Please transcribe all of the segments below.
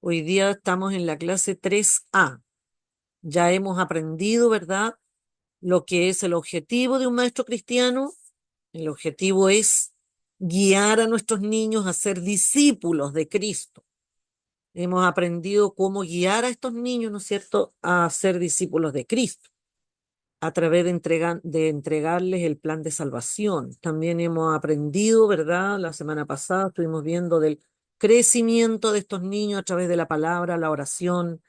Hoy día estamos en la clase 3A. Ya hemos aprendido, ¿verdad?, lo que es el objetivo de un maestro cristiano. El objetivo es guiar a nuestros niños a ser discípulos de Cristo. Hemos aprendido cómo guiar a estos niños, ¿no es cierto?, a ser discípulos de Cristo a través de entregarles el plan de salvación. También hemos aprendido, ¿verdad? La semana pasada estuvimos viendo del crecimiento de estos niños a través de la palabra, la oración,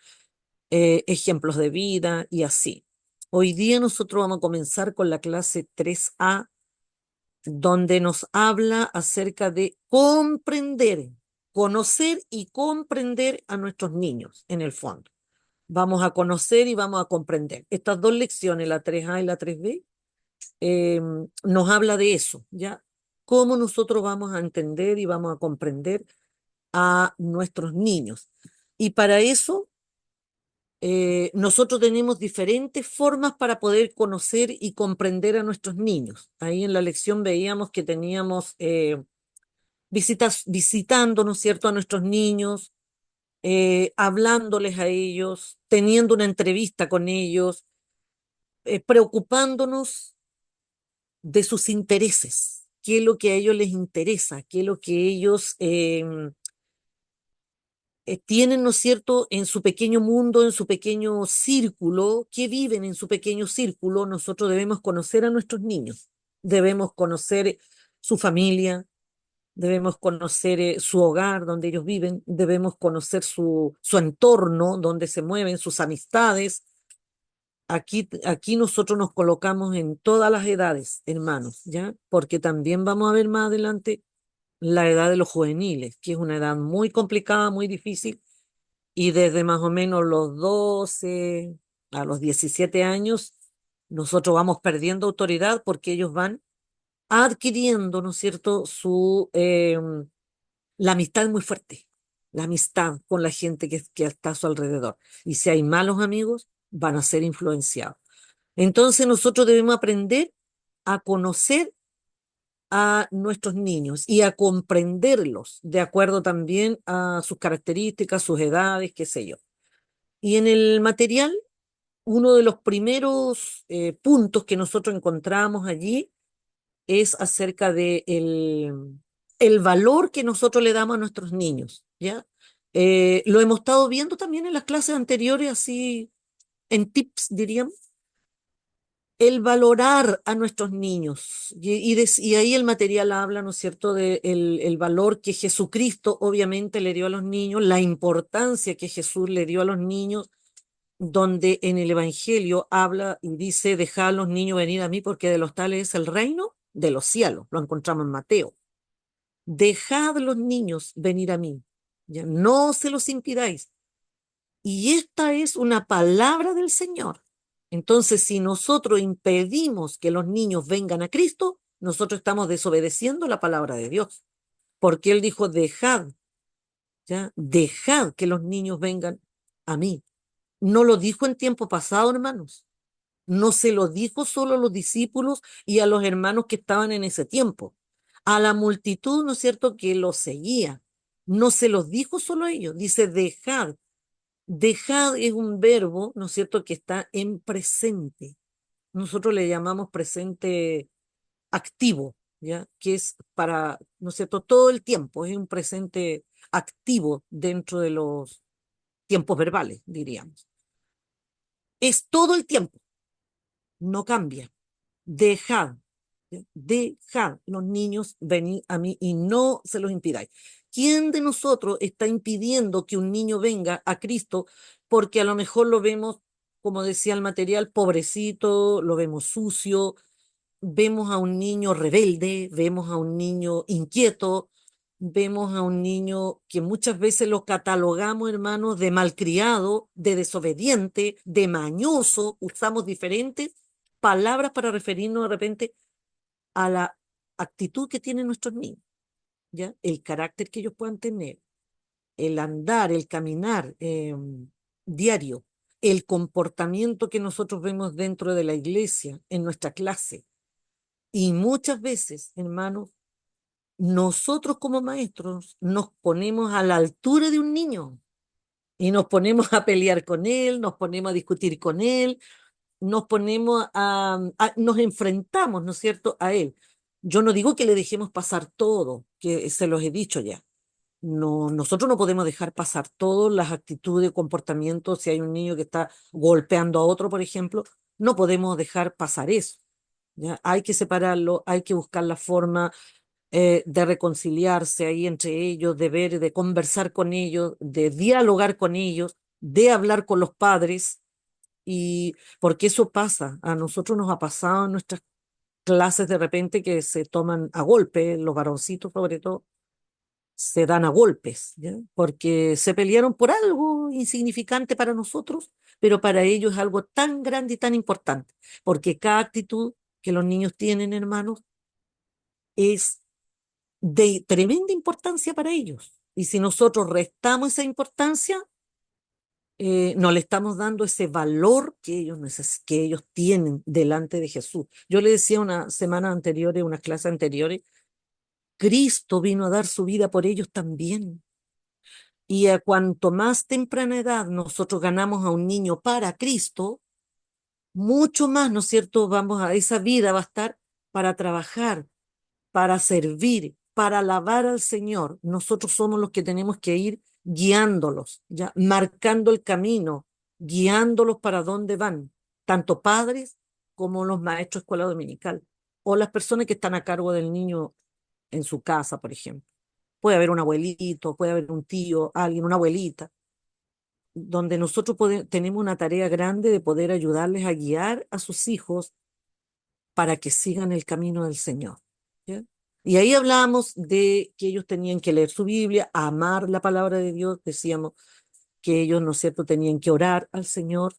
ejemplos de vida y así. Hoy día nosotros vamos a comenzar con la clase 3A, donde nos habla acerca de comprender, conocer y comprender a nuestros niños, en el fondo. Vamos a conocer y vamos a comprender. Estas dos lecciones, la 3A y la 3B, nos habla de eso, ¿ya? Cómo nosotros vamos a entender y vamos a comprender a nuestros niños. Y para eso nosotros tenemos diferentes formas para poder conocer y comprender a nuestros niños. Ahí en la lección veíamos que teníamos visitando, ¿no es cierto?, a nuestros niños, hablándoles a ellos, teniendo una entrevista con ellos, preocupándonos de sus intereses, qué es lo que a ellos les interesa, qué es lo que ellos tienen, ¿no es cierto?, en su pequeño mundo, en su pequeño círculo, que viven en su pequeño círculo. Nosotros debemos conocer a nuestros niños, debemos conocer su familia, debemos conocer su hogar donde ellos viven, debemos conocer su entorno donde se mueven, sus amistades. Aquí nosotros nos colocamos en todas las edades, hermanos, ¿ya? Porque también vamos a ver más adelante la edad de los juveniles, que es una edad muy complicada, muy difícil, y desde más o menos los 12 a los 17 años, nosotros vamos perdiendo autoridad porque ellos van adquiriendo, ¿no es cierto?, la amistad es muy fuerte, la amistad con la gente que está a su alrededor. Y si hay malos amigos, van a ser influenciados. Entonces nosotros debemos aprender a conocer a nuestros niños y a comprenderlos de acuerdo también a sus características, sus edades, qué sé yo. Y en el material, uno de los primeros puntos que nosotros encontramos allí es acerca de el valor que nosotros le damos a nuestros niños, ¿ya? Lo hemos estado viendo también en las clases anteriores, así en tips, diríamos, el valorar a nuestros niños. Y ahí el material habla, ¿no es cierto?, de el valor que Jesucristo obviamente le dio a los niños, la importancia que Jesús le dio a los niños, donde en el Evangelio habla y dice: dejad a los niños venir a mí porque de los tales es el reino de los cielos. Lo encontramos en Mateo. Dejad los niños venir a mí, ya no se los impidáis. Y esta es una palabra del Señor. Entonces, si nosotros impedimos que los niños vengan a Cristo, nosotros estamos desobedeciendo la palabra de Dios, porque Él dijo: dejad, ya, dejad que los niños vengan a mí. No lo dijo en tiempo pasado, hermanos. No se lo dijo solo a los discípulos y a los hermanos que estaban en ese tiempo. A la multitud, ¿no es cierto?, que los seguía. No se los dijo solo a ellos. Dice: dejad. Dejad es un verbo, ¿no es cierto?, que está en presente. Nosotros le llamamos presente activo, ¿ya? Que es para, ¿no es cierto?, todo el tiempo. Es un presente activo dentro de los tiempos verbales, diríamos. Es todo el tiempo, no cambia. Dejad, ¿ya? Dejad los niños venir a mí y no se los impidáis. ¿Quién de nosotros está impidiendo que un niño venga a Cristo porque a lo mejor lo vemos, como decía el material, pobrecito, lo vemos sucio, vemos a un niño rebelde, vemos a un niño inquieto, vemos a un niño que muchas veces lo catalogamos, hermanos, de malcriado, de desobediente, de mañoso? Usamos diferentes palabras para referirnos de repente a la actitud que tienen nuestros niños, ¿ya? El carácter que ellos puedan tener, el andar, el caminar diario, el comportamiento que nosotros vemos dentro de la iglesia, en nuestra clase. Y muchas veces, hermanos, nosotros como maestros nos ponemos a la altura de un niño y nos ponemos a pelear con él, nos ponemos a discutir con él, nos ponemos nos enfrentamos, ¿no es cierto?, a él. Yo no digo que le dejemos pasar todo, que se los he dicho ya. No, nosotros no podemos dejar pasar todas las actitudes, comportamientos. Si hay un niño que está golpeando a otro, por ejemplo, no podemos dejar pasar eso. ¿Ya? Hay que separarlo, hay que buscar la forma de reconciliarse ahí entre ellos, de ver, de conversar con ellos, de dialogar con ellos, de hablar con los padres, y porque eso pasa, a nosotros nos ha pasado en nuestras clases de repente que se toman a golpe, los varoncitos sobre todo, se dan a golpes, ¿ya? Porque se pelearon por algo insignificante para nosotros, pero para ellos es algo tan grande y tan importante, porque cada actitud que los niños tienen, hermanos, es de tremenda importancia para ellos. Y si nosotros restamos esa importancia, no le estamos dando ese valor que que ellos tienen delante de Jesús. Yo le decía una semana anterior, unas clases anteriores, Cristo vino a dar su vida por ellos también. Y a cuanto más temprana edad nosotros ganamos a un niño para Cristo, mucho más, ¿no es cierto? Vamos a esa vida va a estar para trabajar, para servir, para alabar al Señor. Nosotros somos los que tenemos que ir guiándolos, ya marcando el camino, guiándolos para dónde van, tanto padres como los maestros de escuela dominical o las personas que están a cargo del niño en su casa, por ejemplo. Puede haber un abuelito, puede haber un tío, alguien, una abuelita, donde nosotros tenemos una tarea grande de poder ayudarles a guiar a sus hijos para que sigan el camino del Señor. ¿Ya? Y ahí hablábamos de que ellos tenían que leer su Biblia, amar la palabra de Dios, decíamos que ellos, ¿no es cierto?, tenían que orar al Señor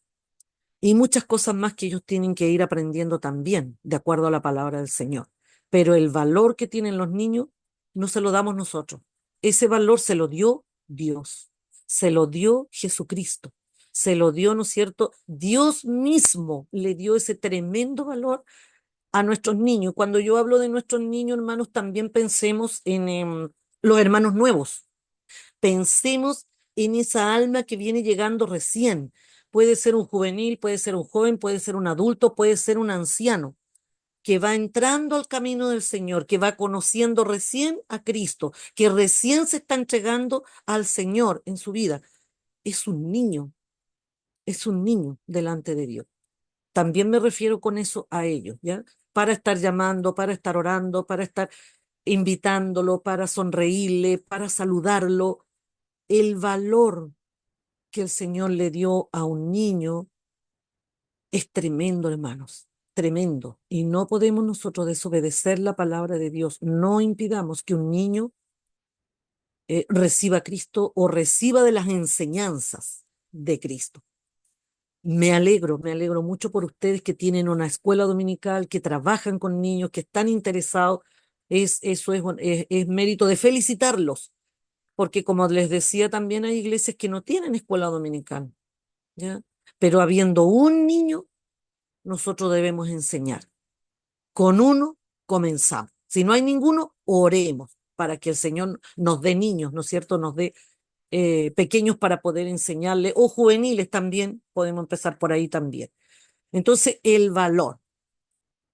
y muchas cosas más que ellos tienen que ir aprendiendo también, de acuerdo a la palabra del Señor. Pero el valor que tienen los niños no se lo damos nosotros. Ese valor se lo dio Dios, se lo dio Jesucristo, se lo dio, ¿no es cierto? Dios mismo le dio ese tremendo valor a nuestros niños. Cuando yo hablo de nuestros niños, hermanos, también pensemos en los hermanos nuevos. Pensemos en esa alma que viene llegando recién. Puede ser un juvenil, puede ser un joven, puede ser un adulto, puede ser un anciano que va entrando al camino del Señor, que va conociendo recién a Cristo, que recién se está entregando al Señor en su vida. Es un niño delante de Dios. También me refiero con eso a ellos, ¿ya? Para estar llamando, para estar orando, para estar invitándolo, para sonreírle, para saludarlo. El valor que el Señor le dio a un niño es tremendo, hermanos, tremendo. Y no podemos nosotros desobedecer la palabra de Dios. No impidamos que un niño reciba a Cristo o reciba de las enseñanzas de Cristo. Me alegro mucho por ustedes que tienen una escuela dominical, que trabajan con niños, que están interesados. Es mérito de felicitarlos, porque como les decía, también hay iglesias que no tienen escuela dominical, ¿ya? Pero habiendo un niño, nosotros debemos enseñar. Con uno comenzamos. Si no hay ninguno, oremos para que el Señor nos dé niños, ¿no es cierto? Nos dé pequeños para poder enseñarle, o juveniles también, podemos empezar por ahí también. Entonces, el valor.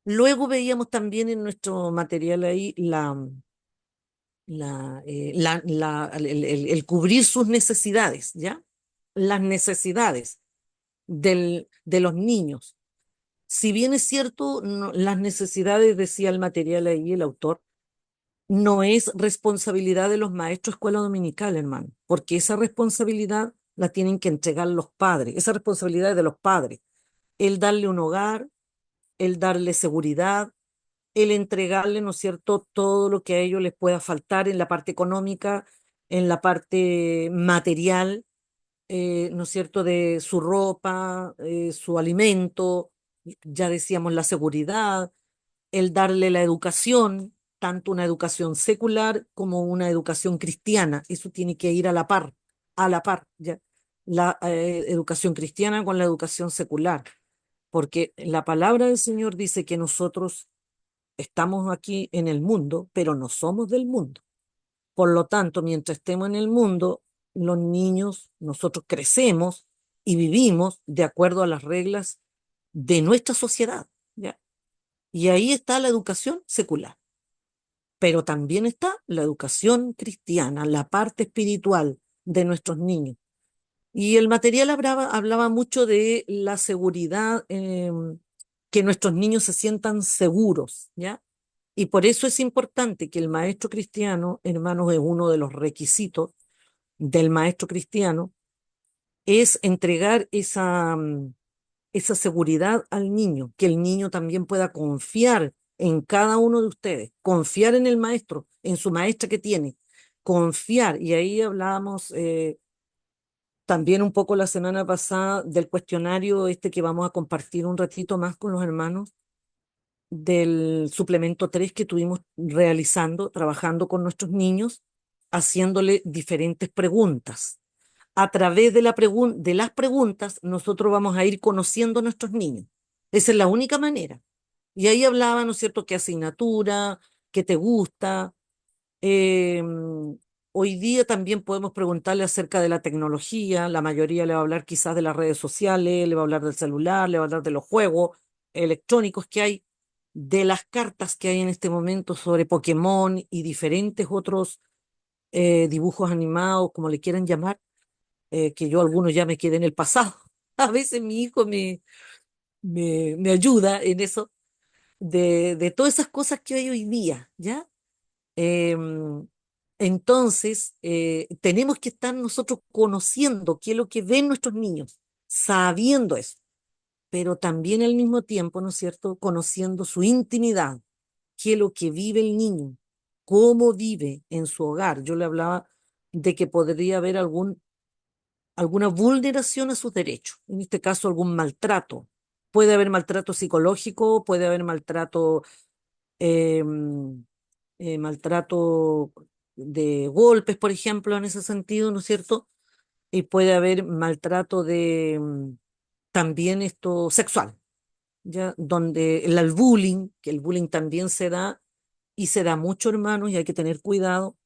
Luego veíamos también en nuestro material ahí el cubrir sus necesidades, ¿ya? Las necesidades de los niños. Si bien es cierto, las necesidades, decía el material ahí, el autor, no es responsabilidad de los maestros de escuela dominical, hermano, porque esa responsabilidad la tienen que entregar los padres, esa responsabilidad es de los padres, el darle un hogar, el darle seguridad, el entregarle, ¿no es cierto?, todo lo que a ellos les pueda faltar en la parte económica, en la parte material, ¿no es cierto?, de su ropa, su alimento, ya decíamos la seguridad, el darle la educación, tanto una educación secular como una educación cristiana. Eso tiene que ir a la par, ¿ya? La educación cristiana con la educación secular, porque la palabra del Señor dice que nosotros estamos aquí en el mundo, pero no somos del mundo. Por lo tanto, mientras estemos en el mundo, los niños, nosotros crecemos y vivimos de acuerdo a las reglas de nuestra sociedad, ¿ya? Y ahí está la educación secular, pero también está la educación cristiana, la parte espiritual de nuestros niños. Y el material hablaba mucho de la seguridad, que nuestros niños se sientan seguros, ¿ya? Y por eso es importante que el maestro cristiano, hermanos, es uno de los requisitos del maestro cristiano, es entregar esa seguridad al niño, que el niño también pueda confiar en cada uno de ustedes, confiar en el maestro, en su maestra que tiene, confiar. Y ahí hablábamos también un poco la semana pasada del cuestionario este que vamos a compartir un ratito más con los hermanos, del suplemento 3 que tuvimos realizando, trabajando con nuestros niños, haciéndole diferentes preguntas. A través de las preguntas, nosotros vamos a ir conociendo a nuestros niños. Esa es la única manera. Y ahí hablaba, ¿no es cierto?, qué asignatura, qué te gusta. Eh, Hoy día también podemos preguntarle acerca de la tecnología. La mayoría le va a hablar quizás de las redes sociales, le va a hablar del celular, le va a hablar de los juegos electrónicos que hay, de las cartas que hay en este momento sobre Pokémon y diferentes otros dibujos animados, como le quieran llamar, que yo algunos ya me quedé en el pasado. A veces mi hijo me ayuda en eso, de todas esas cosas que hay hoy día, ¿ya? Em, entonces, tenemos que estar nosotros conociendo qué es lo que ven nuestros niños, sabiendo eso, pero también al mismo tiempo, ¿no es cierto?, conociendo su intimidad, qué es lo que vive el niño, cómo vive en su hogar. Yo le hablaba de que podría haber alguna vulneración a sus derechos, en este caso algún maltrato. Puede haber maltrato psicológico, puede haber eh, maltrato de golpes, por ejemplo, en ese sentido, ¿no es cierto? Y puede haber maltrato también esto sexual, ¿ya? Donde el bullying, que el bullying también se da y se da mucho, hermanos, y hay que tener cuidado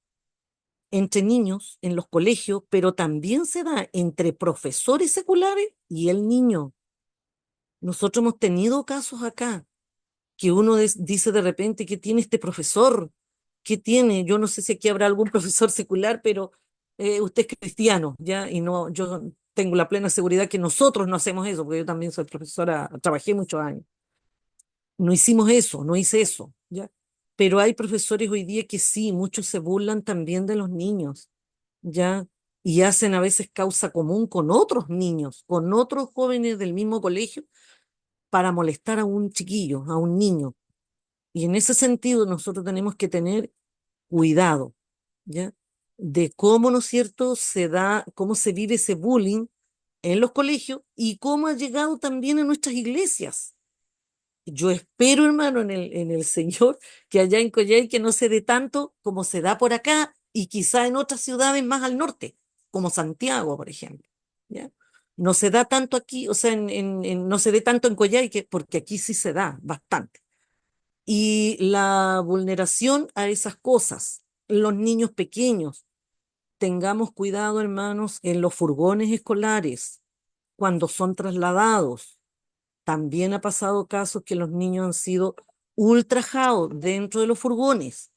entre niños en los colegios, pero también se da entre profesores seculares y el niño. Nosotros hemos tenido casos acá que uno dice de repente que tiene este profesor, que tiene, yo no sé si aquí habrá algún profesor secular, pero usted es cristiano, ¿ya? Y no, yo tengo la plena seguridad que nosotros no hacemos eso, porque yo también soy profesora, trabajé muchos años. No hicimos eso, no hice eso, ¿ya? Pero hay profesores hoy día que sí, muchos se burlan también de los niños, ¿ya? Y hacen a veces causa común con otros niños, con otros jóvenes del mismo colegio, para molestar a un chiquillo, a un niño. Y en ese sentido nosotros tenemos que tener cuidado, ¿ya? De cómo, ¿no es cierto?, se da, cómo se vive ese bullying en los colegios y cómo ha llegado también a nuestras iglesias. Yo espero, hermano, en el Señor, que allá en Coyhai que no se dé tanto como se da por acá y quizá en otras ciudades más al norte, como Santiago, por ejemplo, ¿ya? No se da tanto aquí, o sea, no se dé tanto en Coyhai, porque aquí sí se da bastante. Y la vulneración a esas cosas, los niños pequeños, tengamos cuidado, hermanos, en los furgones escolares, cuando son trasladados. También ha pasado casos que los niños han sido ultrajados dentro de los furgones.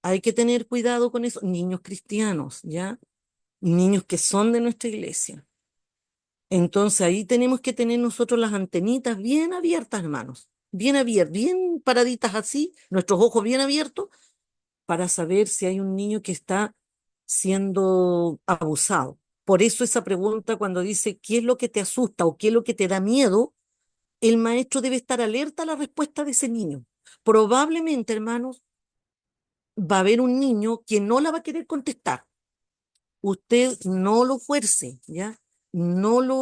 Hay que tener cuidado con eso. Niños cristianos, ¿ya? Niños que son de nuestra iglesia. Entonces ahí tenemos que tener nosotros las antenitas bien abiertas, hermanos. Bien abiertas, bien paraditas así, nuestros ojos bien abiertos para saber si hay un niño que está siendo abusado. Por eso esa pregunta cuando dice, ¿qué es lo que te asusta o qué es lo que te da miedo? El maestro debe estar alerta a la respuesta de ese niño. Probablemente, hermanos, va a haber un niño que no la va a querer contestar. Usted no lo fuerce, ¿ya? No lo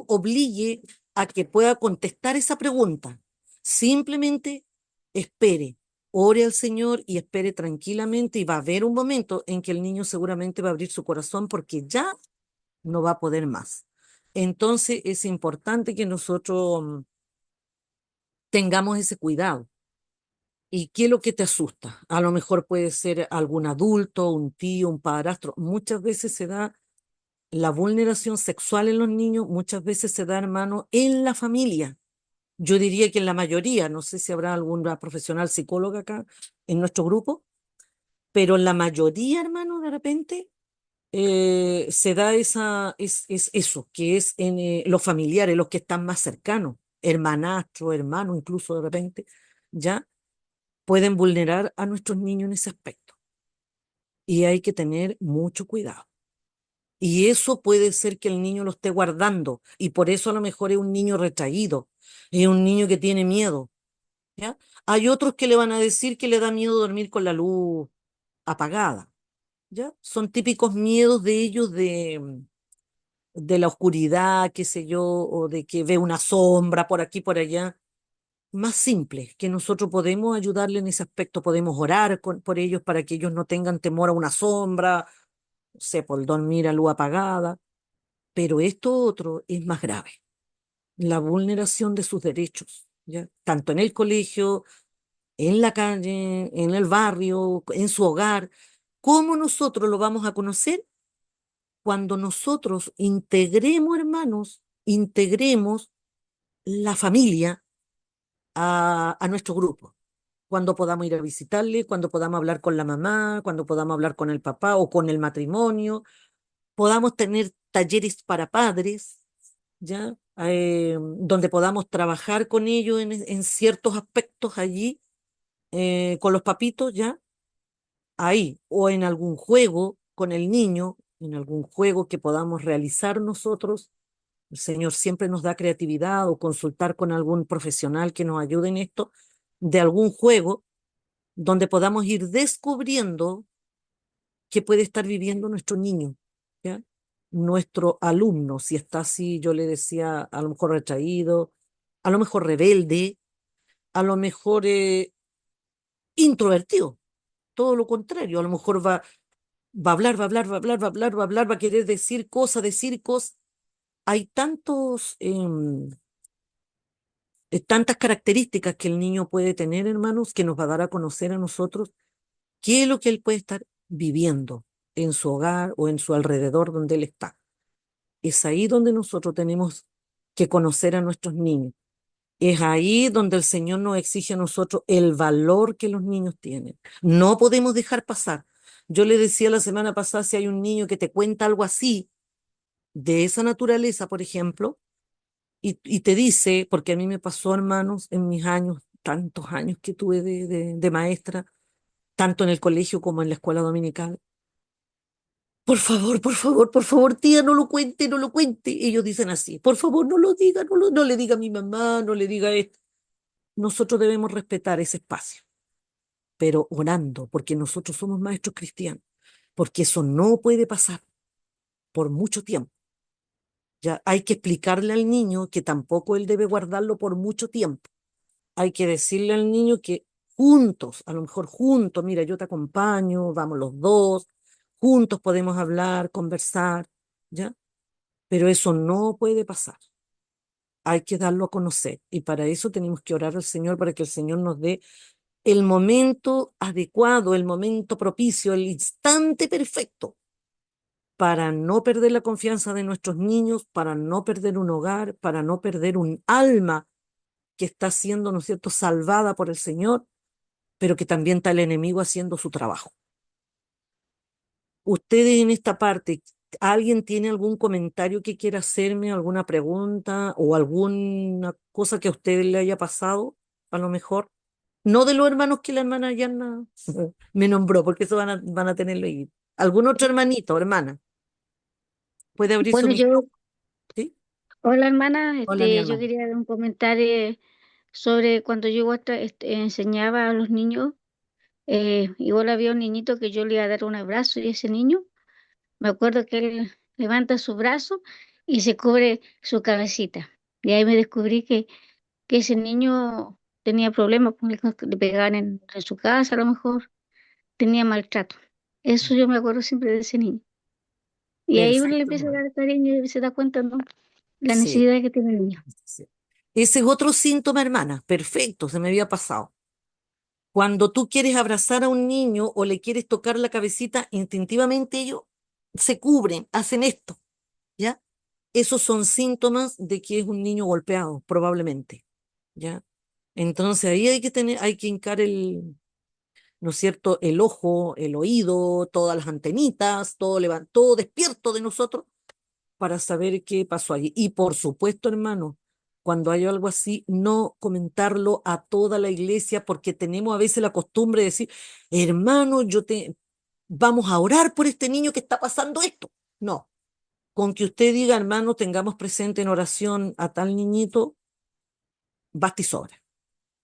obligue a que pueda contestar esa pregunta. Simplemente espere, ore al Señor y espere tranquilamente y va a haber un momento en que el niño seguramente va a abrir su corazón porque ya no va a poder más. Entonces es importante que nosotros tengamos ese cuidado. ¿Y qué es lo que te asusta? A lo mejor puede ser algún adulto, un tío, un padrastro. Muchas veces se da la vulneración sexual en los niños muchas veces se da, hermano, en la familia. Yo diría que en la mayoría, no sé si habrá alguna profesional psicóloga acá en nuestro grupo, pero en la mayoría, hermano, de repente se da es eso, que es en los familiares, los que están más cercanos, hermanastro, hermano, incluso de repente, ya pueden vulnerar a nuestros niños en ese aspecto. Y hay que tener mucho cuidado. Y eso puede ser que el niño lo esté guardando, y por eso a lo mejor es un niño retraído, es un niño que tiene miedo, ¿ya? Hay otros que le van a decir que le da miedo dormir con la luz apagada, ¿ya? Son típicos miedos de ellos de la oscuridad, qué sé yo, o de que ve una sombra por aquí, por allá, más simples, que nosotros podemos ayudarle en ese aspecto, podemos orar por ellos para que ellos no tengan temor a una sombra, no sé, por dormir a luz apagada, pero esto otro es más grave, la vulneración de sus derechos, ¿ya? Tanto en el colegio, en la calle, en el barrio, en su hogar. ¿Cómo nosotros lo vamos a conocer? Cuando nosotros integremos, hermanos, integremos la familia a nuestro grupo. Cuando podamos ir a visitarle, cuando podamos hablar con la mamá, cuando podamos hablar con el papá o con el matrimonio, podamos tener talleres para padres, ¿ya? Donde podamos trabajar con ellos en ciertos aspectos allí, con los papitos, ¿ya? Ahí, o en algún juego con el niño, en algún juego que podamos realizar nosotros. El Señor siempre nos da creatividad o consultar con algún profesional que nos ayude en esto, de algún juego donde podamos ir descubriendo qué puede estar viviendo nuestro niño, ¿ya? Nuestro alumno, si está así, yo le decía, a lo mejor retraído, a lo mejor rebelde, a lo mejor introvertido, todo lo contrario, a lo mejor va a hablar, va a hablar, va a hablar, va a hablar, va a hablar, va a querer decir cosas, decir cosas. Hay tantas características que el niño puede tener, hermanos, que nos va a dar a conocer a nosotros qué es lo que él puede estar viviendo en su hogar o en su alrededor donde él está. Es ahí donde nosotros tenemos que conocer a nuestros niños. Es ahí donde el Señor nos exige a nosotros el valor que los niños tienen. No podemos dejar pasar. Yo le decía la semana pasada, si hay un niño que te cuenta algo así, de esa naturaleza, por ejemplo, y te dice, porque a mí me pasó, hermanos, en mis años, tantos años que tuve de maestra, tanto en el colegio como en la escuela dominical. Por favor, por favor, por favor, tía, no lo cuente, no lo cuente. Ellos dicen así, por favor, no lo diga, no le diga a mi mamá, no le diga esto. Nosotros debemos respetar ese espacio, pero orando, porque nosotros somos maestros cristianos, porque eso no puede pasar por mucho tiempo. Ya hay que explicarle al niño que tampoco él debe guardarlo por mucho tiempo. Hay que decirle al niño que juntos, a lo mejor juntos, mira, yo te acompaño, vamos los dos, juntos podemos hablar, conversar, ¿ya? Pero eso no puede pasar. Hay que darlo a conocer y para eso tenemos que orar al Señor para que el Señor nos dé el momento adecuado, el momento propicio, el instante perfecto para no perder la confianza de nuestros niños, para no perder un hogar, para no perder un alma que está siendo, ¿no es cierto?, salvada por el Señor, pero que también está el enemigo haciendo su trabajo. Ustedes en esta parte, ¿alguien tiene algún comentario que quiera hacerme, alguna pregunta o alguna cosa que a ustedes le haya pasado, a lo mejor? No de los hermanos que la hermana Yanna me nombró, porque eso van a tenerlo ahí. ¿Algún otro hermanito o hermana? Puede abrir su Bueno, yo, micrófono, ¿sí? hola hermana, Hola, mi yo hermana. quería dar un comentario sobre cuando yo enseñaba a los niños, igual había un niñito que yo le iba a dar un abrazo y ese niño, me acuerdo que él levanta su brazo y se cubre su cabecita. Y ahí me descubrí que ese niño tenía problemas, pues, le pegaban en su casa, a lo mejor tenía maltrato. Eso yo me acuerdo siempre de ese niño. Y ahí uno le Perfecto, mi empieza a hermana. dar cariño y se da cuenta, ¿no? La Sí, necesidad que tiene el niño. sí. Ese es otro síntoma, hermana. Perfecto, se me había pasado. Cuando tú quieres abrazar a un niño o le quieres tocar la cabecita, instintivamente ellos se cubren, hacen esto. ¿ya? Esos son síntomas de que es un niño golpeado, probablemente, ¿ya? Entonces ahí hay que hincar ¿no es cierto? El ojo, el oído, todas las antenitas, todo despierto de nosotros para saber qué pasó allí. Y por supuesto, hermano, cuando hay algo así, no comentarlo a toda la iglesia, porque tenemos a veces la costumbre de decir, hermano, vamos a orar por este niño que está pasando esto. No, con que usted diga, hermano, tengamos presente en oración a tal niñito, basta y sobra.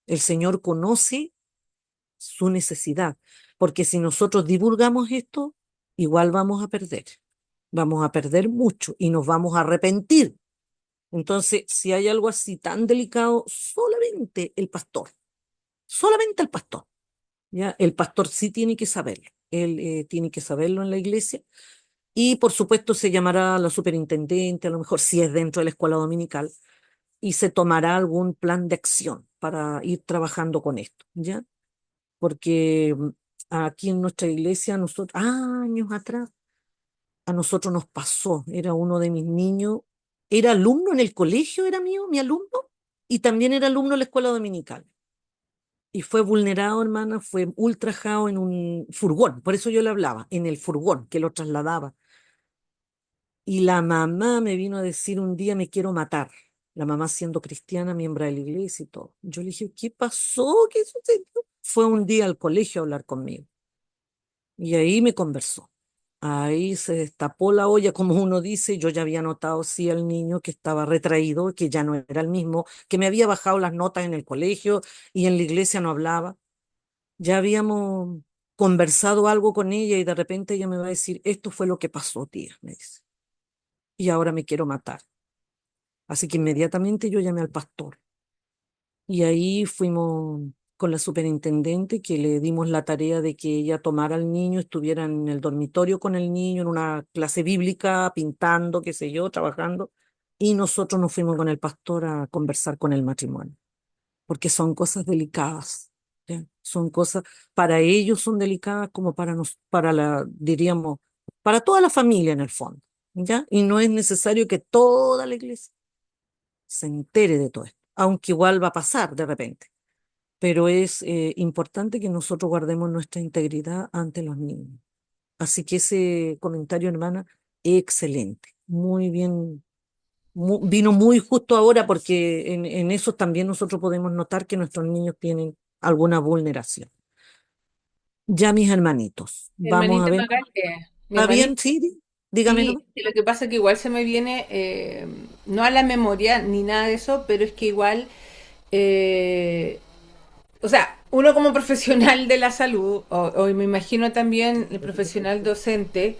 El Señor conoce su necesidad, porque si nosotros divulgamos esto, igual vamos a perder mucho y nos vamos a arrepentir. Entonces, si hay algo así tan delicado, solamente el pastor, ¿ya? El pastor sí tiene que saberlo, él tiene que saberlo en la iglesia y por supuesto se llamará a la superintendente, a lo mejor si es dentro de la escuela dominical, y se tomará algún plan de acción para ir trabajando con esto, ¿ya? Porque aquí en nuestra iglesia, años atrás, a nosotros nos pasó, era uno de mis niños, era alumno en el colegio, era mío, mi alumno, y también era alumno en la escuela dominical. Y fue vulnerado, hermana, fue ultrajado en un furgón, por eso yo le hablaba, en el furgón que lo trasladaba. Y la mamá me vino a decir un día, me quiero matar. La mamá siendo cristiana, miembro de la iglesia y todo. Yo le dije, ¿qué pasó? ¿Qué sucedió? Fue un día al colegio a hablar conmigo. Y ahí me conversó. Ahí se destapó la olla, como uno dice. Yo ya había notado, sí, al niño que estaba retraído, que ya no era el mismo, que me había bajado las notas en el colegio y en la iglesia no hablaba. Ya habíamos conversado algo con ella y de repente ella me va a decir, esto fue lo que pasó, tía, me dice. Y ahora me quiero matar. Así que inmediatamente yo llamé al pastor. Y ahí fuimos con la superintendente que le dimos la tarea de que ella tomara al niño, estuviera en el dormitorio con el niño, en una clase bíblica, pintando, qué sé yo, trabajando. Y nosotros nos fuimos con el pastor a conversar con el matrimonio, porque son cosas delicadas, ¿ya? Son cosas, para ellos son delicadas como diríamos, para toda la familia en el fondo, ¿ya? Y no es necesario que toda la iglesia se entere de todo esto, aunque igual va a pasar de repente, pero es importante que nosotros guardemos nuestra integridad ante los niños. Así que ese comentario, hermana, excelente, muy bien, vino muy justo ahora porque en eso también nosotros podemos notar que nuestros niños tienen alguna vulneración. Ya mis hermanitos, Mi vamos a hermanita ver. Macalte, mi ¿Está bien? hermanita, Sí, dígame sí, nomás. y lo que pasa es que igual se me viene, no a la memoria ni nada de eso, pero es que igual, eh, o sea, uno como profesional de la salud, o me imagino también el profesional docente,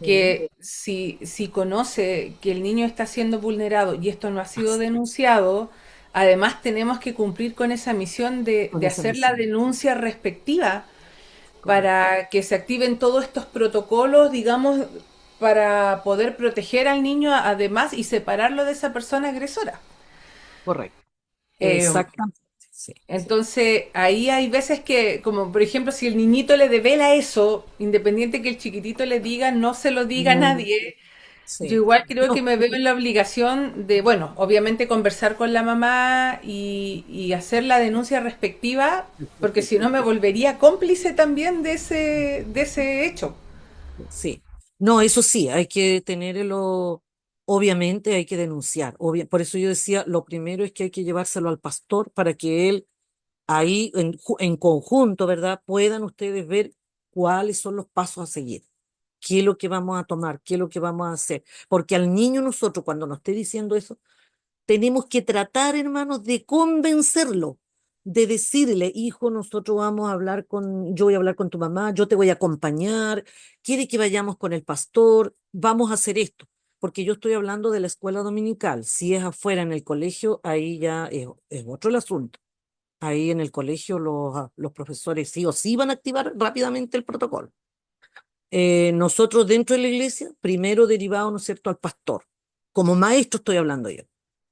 Sí. que si conoce que el niño está siendo vulnerado y esto no ha sido denunciado, además tenemos que cumplir con esa misión Con de esa hacer la misión. denuncia respectiva Correcto. para que se activen todos estos protocolos, digamos, para poder proteger al niño además y separarlo de esa persona agresora. Correcto. Eh, Exactamente. Sí, sí. entonces, ahí hay veces que, como por ejemplo, si el niñito le devela eso, independiente que el chiquitito le diga, no se lo diga a No, nadie, yo sí. igual creo que No, me veo en la obligación de, bueno, obviamente conversar con la mamá y hacer la denuncia respectiva, porque si no me volvería cómplice también de ese hecho. sí. No, eso sí, hay que tenerlo, obviamente hay que denunciar. Por eso yo decía, lo primero es que hay que llevárselo al pastor para que él ahí en conjunto, ¿verdad? Puedan ustedes ver cuáles son los pasos a seguir, qué es lo que vamos a tomar, qué es lo que vamos a hacer. Porque al niño nosotros, cuando nos esté diciendo eso, tenemos que tratar, hermanos, de convencerlo, de decirle, hijo, nosotros vamos a hablar yo voy a hablar con tu mamá, yo te voy a acompañar, quiere que vayamos con el pastor, vamos a hacer esto. Porque yo estoy hablando de la escuela dominical. Si es afuera en el colegio, ahí ya es otro el asunto. Ahí en el colegio los profesores sí o sí van a activar rápidamente el protocolo. Nosotros dentro de la iglesia, primero derivado, ¿no es cierto?, al pastor. Como maestro estoy hablando yo.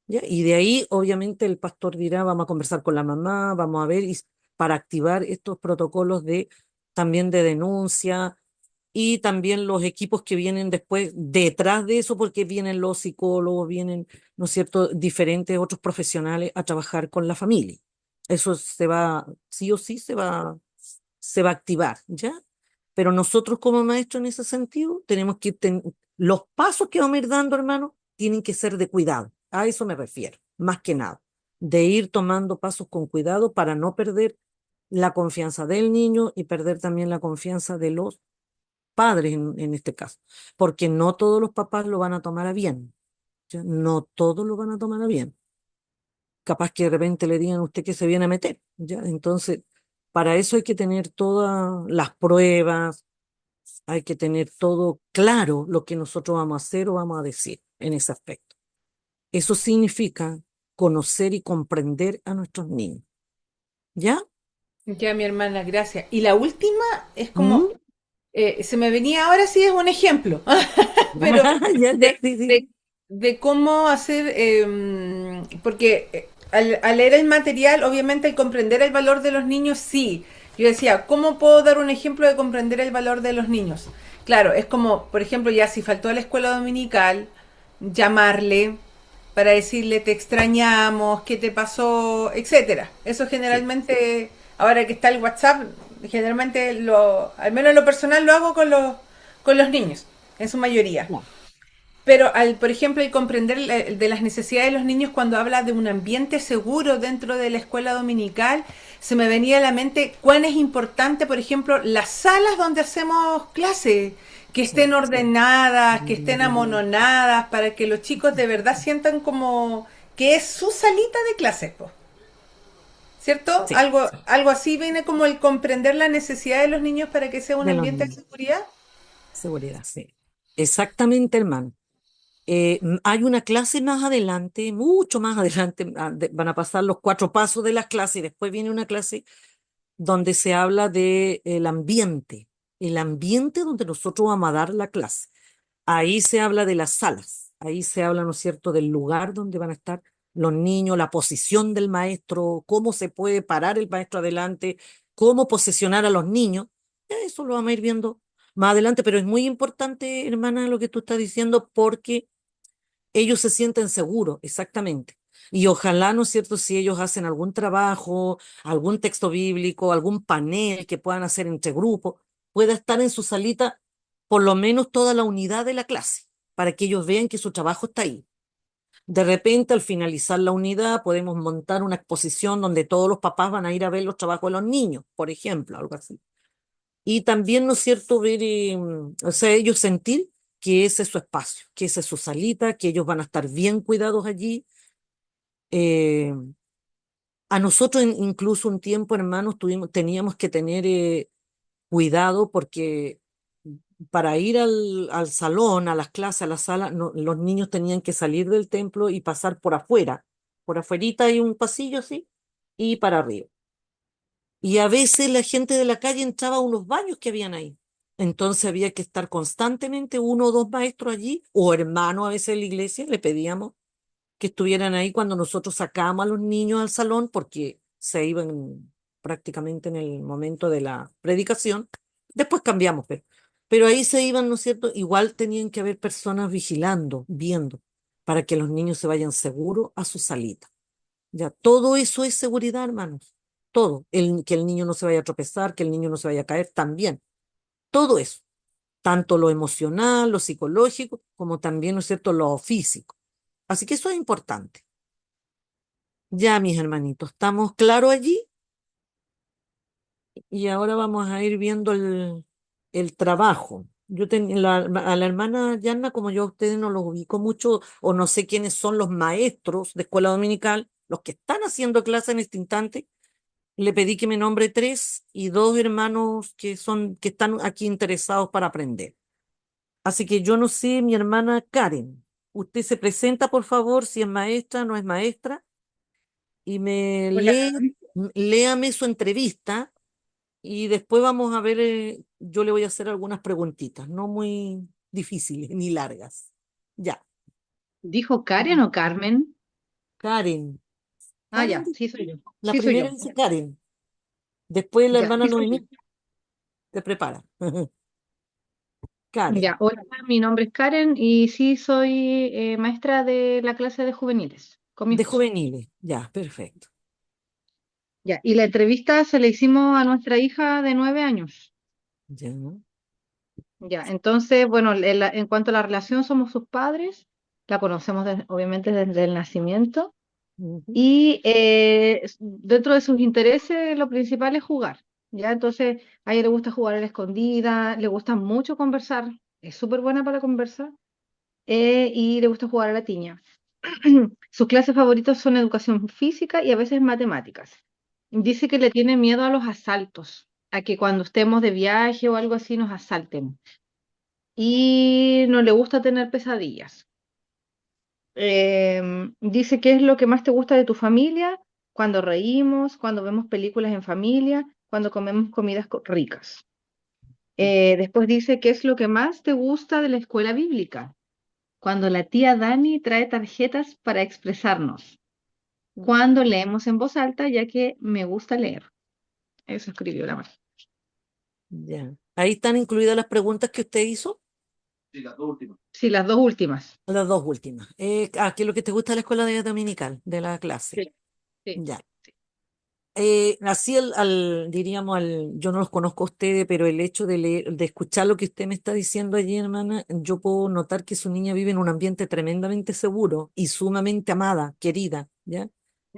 ¿Ya? Y de ahí, obviamente, el pastor dirá, vamos a conversar con la mamá, vamos a ver, para activar estos protocolos también de denuncia, y también los equipos que vienen después detrás de eso, porque vienen los psicólogos, vienen, ¿no es cierto?, diferentes otros profesionales a trabajar con la familia. Eso se va, sí o sí se va a activar, ¿ya? Pero nosotros como maestros en ese sentido tenemos que los pasos que vamos a ir dando, hermano, tienen que ser de cuidado. A eso me refiero, más que nada, de ir tomando pasos con cuidado para no perder la confianza del niño y perder también la confianza de los padres en este caso, porque no todos los papás lo van a tomar a bien, ¿ya? No todos lo van a tomar a bien. Capaz que de repente le digan a usted que se viene a meter, ¿ya? Entonces, para eso hay que tener todas las pruebas, hay que tener todo claro lo que nosotros vamos a hacer o vamos a decir en ese aspecto. Eso significa conocer y comprender a nuestros niños, ¿ya? Ya, mi hermana, gracias. Y la última es como, ¿Mm? se me venía ahora sí es un ejemplo, pero Ya, ya, de, sí, sí. de, de cómo hacer, porque al leer el material, obviamente al comprender el valor de los niños, sí. Yo decía, ¿cómo puedo dar un ejemplo de comprender el valor de los niños? Claro, es como, por ejemplo, ya si faltó a la escuela dominical, llamarle para decirle te extrañamos, qué te pasó, etcétera. Eso Sí. generalmente, ahora que está el WhatsApp, generalmente al menos en lo personal lo hago con los niños, en su mayoría. Claro. Pero por ejemplo, el comprender de las necesidades de los niños cuando habla de un ambiente seguro dentro de la escuela dominical, se me venía a la mente cuán es importante, por ejemplo, las salas donde hacemos clases, que estén Sí, ordenadas, que estén amononadas, para que los chicos de verdad sientan como que es su salita de clases, po. ¿Cierto? sí, Algo así viene como el comprender la necesidad de los niños para que sea un de los ambiente de niños. seguridad. Seguridad, sí. Exactamente, hermano. Hay una clase más adelante, mucho más adelante, van a pasar los 4 pasos de las clases y después viene una clase donde se habla de el ambiente donde nosotros vamos a dar la clase. Ahí se habla de las salas, ahí se habla, ¿no es cierto?, del lugar donde van a estar los niños, la posición del maestro, cómo se puede parar el maestro adelante, cómo posesionar a los niños. Ya eso lo vamos a ir viendo más adelante, pero es muy importante, hermana, lo que tú estás diciendo, porque ellos se sienten seguros, exactamente. Y ojalá, ¿no es cierto?, si ellos hacen algún trabajo, algún texto bíblico, algún panel que puedan hacer entre grupos, pueda estar en su salita por lo menos toda la unidad de la clase, para que ellos vean que su trabajo está ahí. De repente, al finalizar la unidad, podemos montar una exposición donde todos los papás van a ir a ver los trabajos de los niños, por ejemplo, algo así. Y también, ¿no es cierto?, ver, o sea, ellos sentir que ese es su espacio, que esa es su salita, que ellos van a estar bien cuidados allí. Eh, a nosotros incluso un tiempo, hermanos, teníamos que tener cuidado porque para ir al salón, a las clases, a la sala, los niños tenían que salir del templo y pasar por afuera. Por afuerita hay un pasillo así y para arriba. Y a veces la gente de la calle entraba a unos baños que habían ahí. Entonces había que estar constantemente 1 o 2 maestros allí, o hermanos a veces de la iglesia, le pedíamos que estuvieran ahí cuando nosotros sacábamos a los niños al salón, porque se iban prácticamente en el momento de la predicación. Después cambiamos, pero ahí se iban, ¿no es cierto? Igual tenían que haber personas vigilando, viendo, para que los niños se vayan seguros a su salita. Ya, todo eso es seguridad, hermanos. Todo. Que el niño no se vaya a tropezar, que el niño no se vaya a caer, también. Todo eso. Tanto lo emocional, lo psicológico, como también, ¿no es cierto?, lo físico. Así que eso es importante. Ya, mis hermanitos, ¿estamos claros allí? Y ahora vamos a ir viendo el trabajo. A la hermana Yanna, como yo a ustedes no los ubico mucho, o no sé quiénes son los maestros de escuela dominical, los que están haciendo clase en este instante. Le pedí que me nombre 3 y 2 hermanos que están aquí interesados para aprender. Así que yo no sé, mi hermana Karen, usted se presenta, por favor, si es maestra, no es maestra, y Hola. léame su entrevista y después vamos a ver, yo le voy a hacer algunas preguntitas, no muy difíciles ni largas. Ya, ¿Dijo Karen o Carmen? Karen. Ah, Karen, ya, sí soy yo. la Sí soy primera yo. dice Karen. Después la Ya, hermana sí soy yo. Noemí te prepara. Karen, Ya, hola, mi nombre es Karen y sí soy maestra de la clase de juveniles con mi de esposo. juveniles, ya, perfecto. Ya, y la entrevista se la hicimos a nuestra hija de 9 años. Ya. Ya, entonces, bueno, en cuanto a la relación, somos sus padres, la conocemos obviamente desde el nacimiento Ujú. y dentro de sus intereses lo principal es jugar. Ya, entonces a ella le gusta jugar a la escondida, le gusta mucho conversar, es súper buena para conversar y le gusta jugar a la tiña. Sus clases favoritas son educación física y a veces matemáticas. Dice que le tiene miedo a los asaltos, a que cuando estemos de viaje o algo así nos asalten. Y no le gusta tener pesadillas. Dice qué es lo que más te gusta de tu familia, cuando reímos, cuando vemos películas en familia, cuando comemos comidas ricas. Después dice qué es lo que más te gusta de la escuela bíblica, cuando la tía Dani trae tarjetas para expresarnos, cuando leemos en voz alta, ya que me gusta leer. Eso escribió la Marta. Ya. Ahí están incluidas las preguntas que usted hizo, Sí, las dos últimas. las dos últimas. ¿Qué es lo que te gusta de la escuela de dominical, de la clase? Sí, sí. Ya. Así diríamos, yo no los conozco a ustedes, pero el hecho de leer, de escuchar lo que usted me está diciendo allí, hermana, yo puedo notar que su niña vive en un ambiente tremendamente seguro y sumamente amada, querida, ¿ya?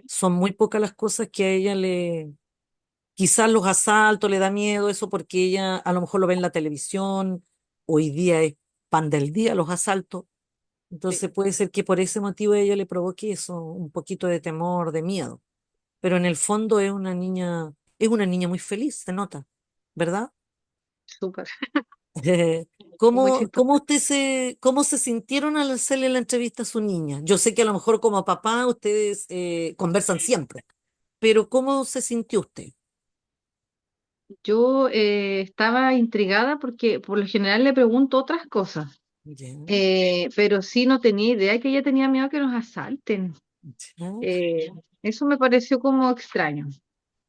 Son muy pocas las cosas que a ella quizás los asaltos le da miedo, eso porque ella a lo mejor lo ve en la televisión, hoy día es pan del día los asaltos, Sí, entonces puede ser que por ese motivo a ella le provoque eso, un poquito de temor, de miedo, pero en el fondo es una niña muy feliz, se nota, ¿verdad? súper. Muy chistoso. ¿Cómo se sintieron al hacerle la entrevista a su niña? Yo sé que a lo mejor como papá ustedes conversan siempre, pero ¿cómo se sintió usted? Yo estaba intrigada porque por lo general le pregunto otras cosas, Ya, pero sí no tenía idea que ella tenía miedo a que nos asalten. ya, Eh, Eso me pareció como extraño.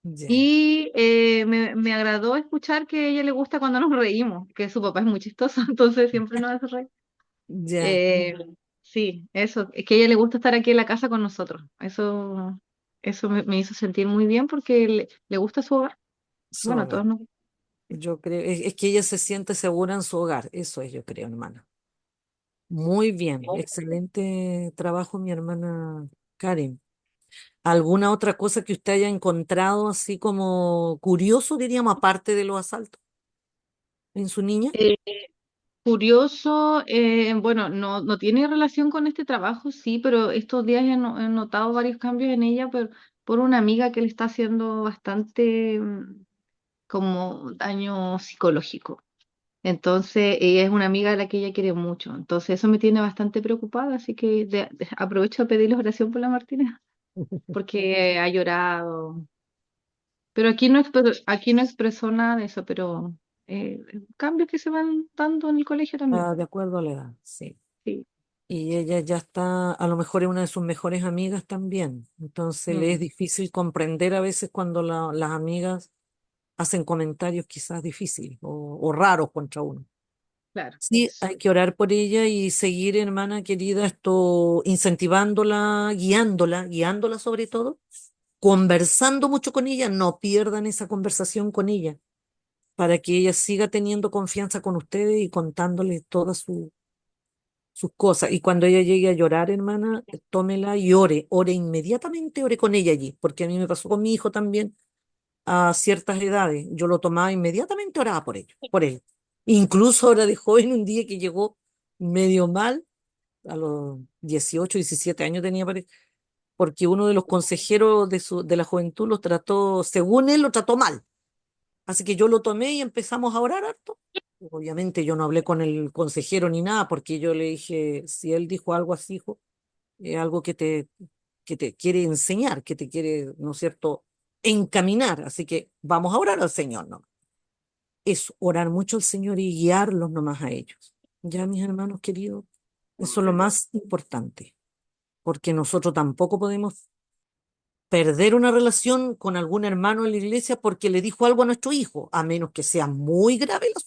ya, Y me agradó escuchar que a ella le gusta cuando nos reímos, que su papá es muy chistoso, entonces siempre nos hace reír. ya. Eh, sí, eso, es que a ella le gusta estar aquí en la casa con nosotros. Eso me hizo sentir muy bien porque le gusta su hogar. Su Bueno, a hogar. todos nos. Yo creo, es que ella se siente segura en su hogar, eso es, yo creo, hermana. Muy bien, excelente trabajo, mi hermana Karen. ¿Alguna otra cosa que usted haya encontrado así como curioso, diríamos, aparte de los asaltos en su niña? Eh, Curioso, bueno, no tiene relación con este trabajo, sí, pero estos días he notado varios cambios en ella por una amiga que le está haciendo bastante como daño psicológico. Entonces, ella es una amiga a la que ella quiere mucho. Entonces, eso me tiene bastante preocupada, así que aprovecho a pedirles oración por la Martina, porque ha llorado. Pero aquí no expresó nada de eso, pero cambios que se van dando en el colegio también. De acuerdo a la edad, sí. Sí. Y ella ya está, a lo mejor es una de sus mejores amigas también. Entonces le es Mm, difícil comprender a veces cuando las amigas hacen comentarios quizás difíciles o raros contra uno. claro, Sí, eso. hay que orar por ella y seguir, hermana querida, esto, incentivándola, guiándola sobre todo, conversando mucho con ella, no pierdan esa conversación con ella, para que ella siga teniendo confianza con ustedes y contándole todas sus cosas. Y cuando ella llegue a llorar, hermana, tómela y ore inmediatamente, ore con ella allí, porque a mí me pasó con mi hijo también a ciertas edades. Yo lo tomaba inmediatamente, oraba por ellos, por él. Incluso ahora de joven, un día que llegó medio mal, a los 18 17 años tenía, porque uno de los consejeros de la juventud lo trató, según él, lo trató mal. Así que yo lo tomé y empezamos a orar harto. Obviamente yo no hablé con el consejero ni nada, porque yo le dije, si él dijo algo así, hijo, es algo que te quiere enseñar, que te quiere, ¿no es cierto?, encaminar. Así que vamos a orar al Señor, ¿no? Es orar mucho al Señor y guiarlos nomás a ellos. Ya, mis hermanos queridos, eso es lo más importante, porque nosotros tampoco podemos perder una relación con algún hermano en la iglesia porque le dijo algo a nuestro hijo, a menos que sea muy grave el asunto.